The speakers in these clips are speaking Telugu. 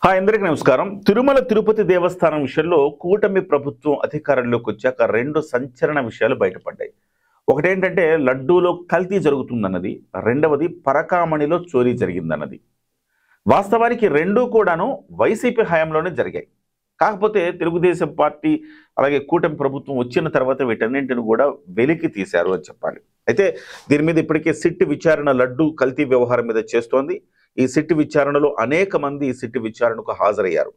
హాయ్ అందరికీ నమస్కారం. తిరుమల తిరుపతి దేవస్థానం విషయంలో కూటమి ప్రభుత్వం అధికారంలోకి వచ్చాక రెండు సంచలన విషయాలు బయటపడ్డాయి. ఒకటేంటంటే లడ్డూలో కల్తీ జరుగుతుందన్నది, రెండవది పరకామణిలో చోరీ జరిగిందన్నది. వాస్తవానికి రెండూ కూడాను వైసీపీ హయాంలోనే జరిగాయి. కాకపోతే తెలుగుదేశం పార్టీ అలాగే కూటమి ప్రభుత్వం వచ్చిన తర్వాత వీటన్నింటిని కూడా వెలికి తీశారు అని చెప్పాలి. అయితే దీని మీద ఇప్పటికే సిట్ విచారణ లడ్డూ కల్తీ వ్యవహారం మీద చేస్తోంది. ఈ సిట్ విచారణలో అనేక మంది ఈ సిట్ విచారణకు హాజరయ్యారు.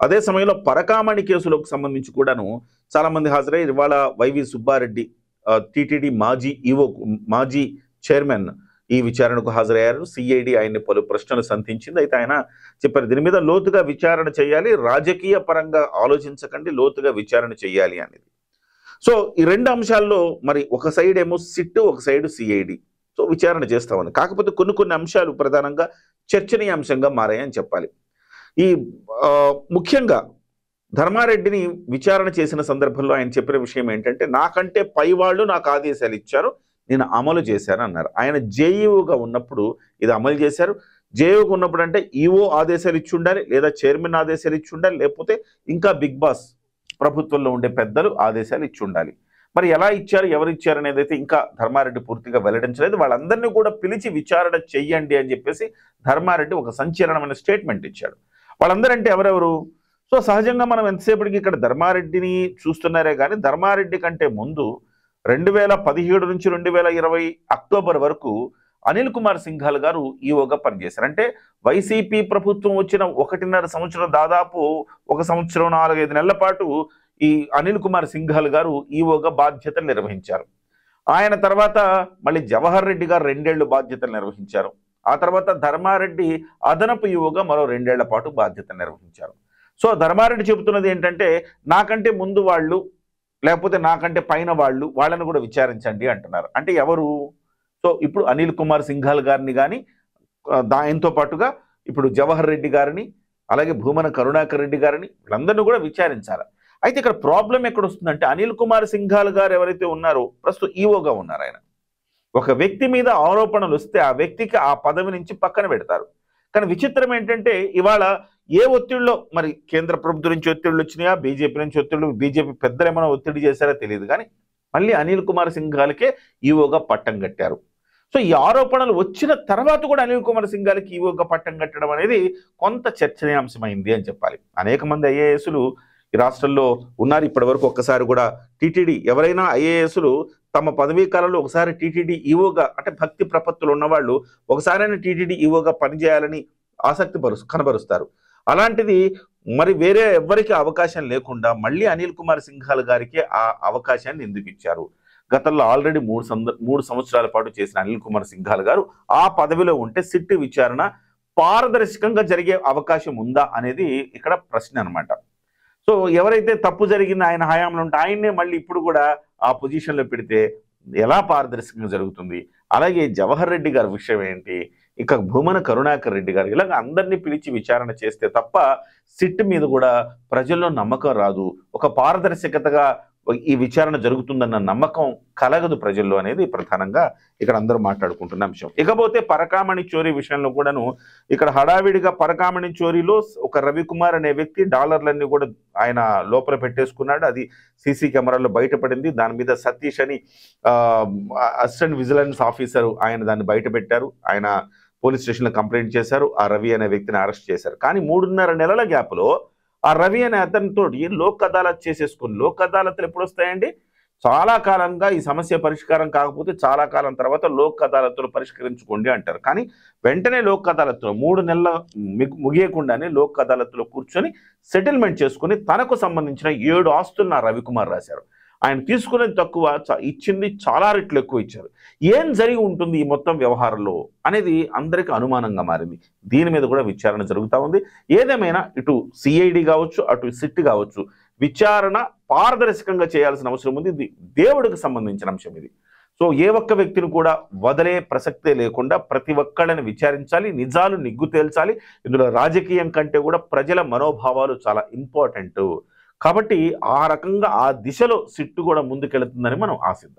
అదే సమయంలో పరకామణి కేసులకు సంబంధించి కూడాను చాలా మంది హాజరయ్యారు. ఇవాళ వైవి సుబ్బారెడ్డి టీటీడీ మాజీ చైర్మన్ ఈ విచారణకు హాజరయ్యారు. సిఐడి ఆయన్ని పలు ప్రశ్నలు సంధించింది. అయితే ఆయన చెప్పారు, దీని మీద లోతుగా విచారణ చేయాలి, రాజకీయ పరంగా ఆలోచించకండి, లోతుగా విచారణ చేయాలి అనేది. సో ఈ రెండు అంశాల్లో మరి ఒక సైడ్ ఏమో సిట్, ఒక సైడ్ సిఐడి సో విచారణ చేస్తామని. కాకపోతే కొన్ని అంశాలు ప్రధానంగా చర్చనీయాంశంగా మారాయని చెప్పాలి. ఈ ముఖ్యంగా ధర్మారెడ్డిని విచారణ చేసిన సందర్భంలో ఆయన చెప్పిన విషయం ఏంటంటే, నాకంటే పై వాళ్ళు నాకు ఆదేశాలు ఇచ్చారు, నేను అమలు చేశాను అన్నారు. ఆయన జేఈఓగా ఉన్నప్పుడు ఇది అమలు చేశారు. జేఈఓగా ఉన్నప్పుడు అంటే ఈఓ ఆదేశాలు ఇచ్చి ఉండాలి, లేదా చైర్మన్ ఆదేశాలు ఇచ్చి ఉండాలి, లేకపోతే ఇంకా బిగ్ బాస్ ప్రభుత్వంలో ఉండే పెద్దలు ఆదేశాలు ఇచ్చి ఉండాలి. మరి ఎలా ఇచ్చారు, ఎవరు ఇచ్చారు అనేది అయితే ఇంకా ధర్మారెడ్డి పూర్తిగా వెల్లడించలేదు. వాళ్ళందరినీ కూడా పిలిచి విచారణ చెయ్యండి అని చెప్పేసి ధర్మారెడ్డి ఒక సంచలనమైన స్టేట్మెంట్ ఇచ్చాడు. వాళ్ళందరంటే ఎవరెవరు? సో సహజంగా మనం ఎంతసేపటికి ఇక్కడ ధర్మారెడ్డిని చూస్తున్నారే కానీ ధర్మారెడ్డి కంటే ముందు 2017 నుంచి 2020 అక్టోబర్ వరకు అనిల్ కుమార్ సింఘాల్ గారు ఈఓగా పనిచేశారు. అంటే వైసీపీ ప్రభుత్వం వచ్చిన 1.5 సంవత్సరం, దాదాపు 1 సంవత్సరం 4-5 నెలల పాటు ఈ అనిల్ కుమార్ సింఘాల్ గారు ఈఓగా బాధ్యతలు నిర్వహించారు. ఆయన తర్వాత మళ్ళీ జవహర్ రెడ్డి గారు 2 ఏళ్లు బాధ్యతలు నిర్వహించారు. ఆ తర్వాత ధర్మారెడ్డి అదనపు ఈఓగా మరో 2 ఏళ్ల పాటు బాధ్యతలు నిర్వహించారు. సో ధర్మారెడ్డి చెబుతున్నది ఏంటంటే, నాకంటే ముందు వాళ్ళు లేకపోతే నాకంటే పైన వాళ్ళని కూడా విచారించండి అంటున్నారు. అంటే ఎవరు? సో ఇప్పుడు అనిల్ కుమార్ సింఘాల్ గారిని కానీ దానితో పాటుగా ఇప్పుడు జవహర్ రెడ్డి గారిని అలాగే భూమన కరుణాకర్ రెడ్డి గారిని వీళ్ళందరినీ కూడా విచారించాలి. అయితే ఇక్కడ ప్రాబ్లం ఎక్కడ వస్తుందంటే, అనిల్ కుమార్ సింఘాల్ గారు ఎవరైతే ఉన్నారో ప్రస్తుతం ఈఓగా ఉన్నారు. ఆయన ఒక వ్యక్తి మీద ఆరోపణలు వస్తే ఆ వ్యక్తికి ఆ పదవి నుంచి పక్కన పెడతారు. కానీ విచిత్రం ఏంటంటే, ఇవాళ ఏ ఒత్తిడిలో మరి కేంద్ర ప్రభుత్వం నుంచి ఒత్తిళ్ళు వచ్చినాయా, బీజేపీ నుంచి ఒత్తిళ్ళు, బీజేపీ పెద్దలు ఏమైనా ఒత్తిడి చేశారో తెలియదు కానీ మళ్ళీ అనిల్ కుమార్ సింఘాల్కే ఈఓగా పట్టం కట్టారు. సో ఈ ఆరోపణలు వచ్చిన తర్వాత కూడా అనిల్ కుమార్ సింఘాల్కి ఈఓగా పట్టం కట్టడం అనేది కొంత చర్చనీయాంశమైంది అని చెప్పాలి. అనేక మంది ఐఏఎస్లు ఈ రాష్ట్రంలో ఉన్నారు. ఇప్పటి వరకు ఒక్కసారి కూడా టీటీడీ ఎవరైనా ఐఏఎస్లు తమ పదవీ కాలంలో ఒకసారి టీటీడీ ఈఓగా అంటే భక్తి ప్రపత్తులు ఉన్నవాళ్ళు ఒకసారైనా టీటీడీ ఈఓగా పనిచేయాలని ఆసక్తి కనబరుస్తారు. అలాంటిది మరి వేరే ఎవ్వరికి అవకాశం లేకుండా మళ్ళీ అనిల్ కుమార్ సింఘాల్ గారికి ఆ అవకాశాన్ని ఎందుకు ఇచ్చారు? గతంలో ఆల్రెడీ 3 సంవత్సరాల పాటు చేసిన అనిల్ కుమార్ సింఘాల్ గారు ఆ పదవిలో ఉంటే సిట్ విచారణ పారదర్శకంగా జరిగే అవకాశం ఉందా అనేది ఇక్కడ ప్రశ్న అనమాట. సో ఎవరైతే తప్పు జరిగింది ఆయన హయాంలో ఉంటే ఆయన్నే మళ్ళీ ఇప్పుడు కూడా ఆ పొజిషన్లో పెడితే ఎలా పారదర్శకంగా జరుగుతుంది? అలాగే జవహర్ రెడ్డి గారి విషయం ఏంటి, ఇక భూమన కరుణాకర్ రెడ్డి గారు, ఇలాగ అందరినీ పిలిచి విచారణ చేస్తే తప్ప సిట్ మీద కూడా ప్రజల్లో నమ్మకం రాదు, ఒక పారదర్శకతగా ఈ విచారణ జరుగుతుందన్న నమ్మకం కలగదు ప్రజల్లో అనేది ప్రధానంగా ఇక్కడ అందరూ మాట్లాడుకుంటున్న అంశం. ఇకపోతే పరకామణి చోరీ విషయంలో కూడాను ఇక్కడ హడావిడిగా పరకామణి చోరీలో ఒక రవికుమార్ అనే వ్యక్తి డాలర్లన్నీ కూడా ఆయన లోపల పెట్టేసుకున్నాడు. అది సీసీ కెమెరాలో బయటపడింది. దాని మీద సతీష్ అని అసిస్టెంట్ విజిలెన్స్ ఆఫీసర్ ఆయన దాన్ని బయట పెట్టారు. ఆయన పోలీస్ స్టేషన్లో కంప్లైంట్ చేశారు. ఆ రవి అనే వ్యక్తిని అరెస్ట్ చేశారు. కానీ 3.5 నెలల గ్యాప్లో ఆ రవి అనే అతనితో లోక్ అదాలత్ చేసేసుకుని, లోక్ అదాలత్లు ఎప్పుడు వస్తాయండి? చాలా కాలంగా ఈ సమస్య పరిష్కారం కాకపోతే చాలా కాలం తర్వాత లోక్ అదాలత్తులు పరిష్కరించుకోండి అంటారు. కానీ వెంటనే లోక్ అదాలత్తులో 3 నెలల ముగియకుండానే లోక్ అదాలత్తులో కూర్చొని సెటిల్మెంట్ చేసుకుని తనకు సంబంధించిన 7 ఆస్తులను రవికుమార్ రాశారు. ఆయన తీసుకునేది తక్కువ, ఇచ్చింది చాలా రెట్లు ఎక్కువ ఇచ్చారు. ఏం జరిగి ఉంటుంది ఈ మొత్తం వ్యవహారంలో అనేది అందరికీ అనుమానంగా మారింది. దీని మీద కూడా విచారణ జరుగుతూ ఉంది. ఏదేమైనా ఇటు సిఐడి కావచ్చు, అటు సిట్ కావచ్చు, విచారణ పారదర్శకంగా చేయాల్సిన అవసరం ఉంది. ఇది దేవుడికి సంబంధించిన అంశం ఇది. సో ఏ ఒక్క వ్యక్తిని కూడా వదిలే ప్రసక్తే లేకుండా ప్రతి ఒక్కళ్ళని విచారించాలి, నిజాలు నిగ్గు తేల్చాలి. ఇందులో రాజకీయం కంటే కూడా ప్రజల మనోభావాలు చాలా ఇంపార్టెంట్. కాబట్టి ఆ రకంగా ఆ దిశలో సిట్టు కూడా ముందుకెళ్తుందని మనం ఆశిద్దాం.